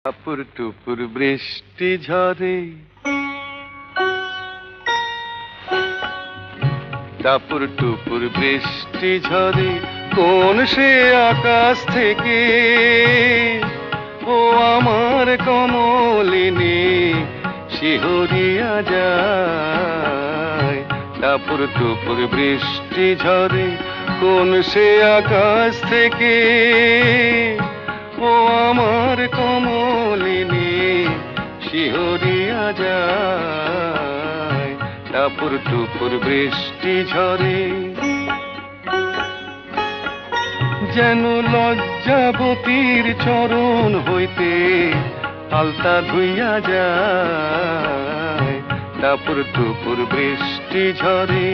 টাপুর টুপুর বৃষ্টি ঝরে, টাপুর টুপুর বৃষ্টি ঝরে, কোন সে আকাশ থেকে ও আমার কমলিনী শিহরিয়া যায়। টাপুর টুপুর বৃষ্টি ঝরে, কোন সে আকাশ থেকে ও আমার কমলিনী শিহরিয়া যায়। টাপুর টুপুর বৃষ্টি ঝরে, যেন লজ্জাবতীর চরণ হইতে আলতা ধুইয়া যায়। টাপুর টুপুর বৃষ্টি ঝরে।